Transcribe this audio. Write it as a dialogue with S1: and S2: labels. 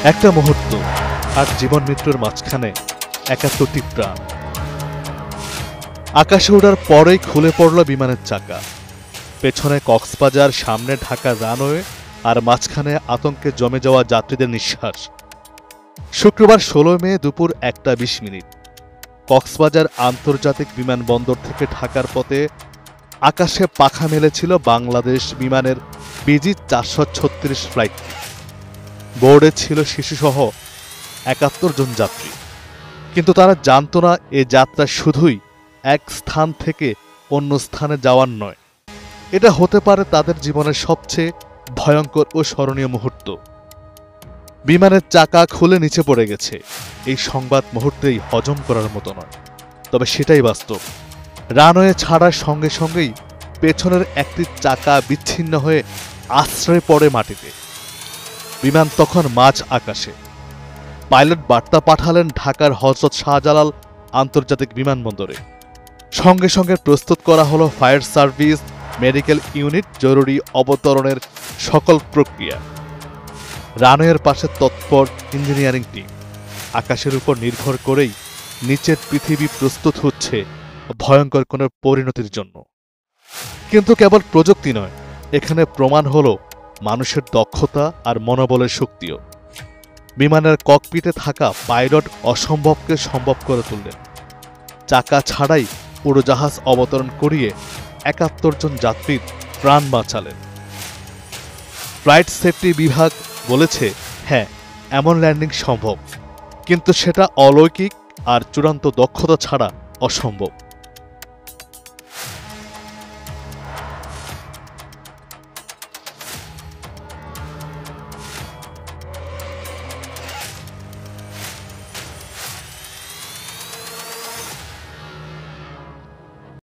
S1: একটা মুহূর্ত আর জীবন মৃত্যুর মাঝখানে ৭১টি প্রাণ। আকাশে ওঠার পরেই খুলে পড়ল বিমানের চাকা। পেছনে কক্সবাজার, সামনে ঢাকা রানওয়ে, আর মাঝখানে আতঙ্কে জমে যাওয়া যাত্রীদের নিঃশ্বাস। শুক্রবার ১৬ মে দুপুর ১টা ২০ কক্সবাজার আন্তর্জাতিক বিমানবন্দর থেকে ঢাকার পথে আকাশে পাখা মেলেছিল বাংলাদেশ বিমানের বিজি ৪৩৬ ফ্লাইট। বোর্ডে ছিল শিশুসহ ৭১ জন যাত্রী, কিন্তু তারা জানত না এ যাত্রা শুধুই এক স্থান থেকে অন্য স্থানে যাওয়ার নয়, এটা হতে পারে তাদের জীবনের সবচেয়ে ভয়ঙ্কর ও স্মরণীয় মুহূর্ত। বিমানের চাকা খুলে নিচে পড়ে গেছে, এই সংবাদ মুহূর্তেই হজম করার মতো নয়, তবে সেটাই বাস্তব। রানওয়ে ছাড়ার সঙ্গে সঙ্গেই পেছনের একটি চাকা বিচ্ছিন্ন হয়ে আশ্রয় পড়ে মাটিতে। বিমান তখন মাঝ আকাশে। পাইলট বার্তা পাঠালেন ঢাকার হযরত শাহজালাল আন্তর্জাতিক বিমানবন্দরে। সঙ্গে সঙ্গে প্রস্তুত করা হলো ফায়ার সার্ভিস, মেডিকেল ইউনিট, জরুরি অবতরণের সকল প্রক্রিয়া। রানওয়ের পাশে তৎপর ইঞ্জিনিয়ারিং টিম। আকাশের উপর নির্ভর করেই নিচের পৃথিবী প্রস্তুত হচ্ছে ভয়ঙ্কর কোনো পরিণতির জন্য। কিন্তু কেবল প্রযুক্তি নয়, এখানে প্রমাণ হলো মানুষের দক্ষতা আর মনোবলের শক্তিও। বিমানের ককপিটে থাকা পাইলট অসম্ভবকে সম্ভব করে তুললেন। চাকা ছাড়াই উড়োজাহাজ অবতরণ করিয়ে ৭১ জন যাত্রীর প্রাণ বাঁচালেন। ফ্লাইট সেফটি বিভাগ বলেছে, হ্যাঁ, এমন ল্যান্ডিং সম্ভব, কিন্তু সেটা অলৌকিক আর চূড়ান্ত দক্ষতা ছাড়া অসম্ভব।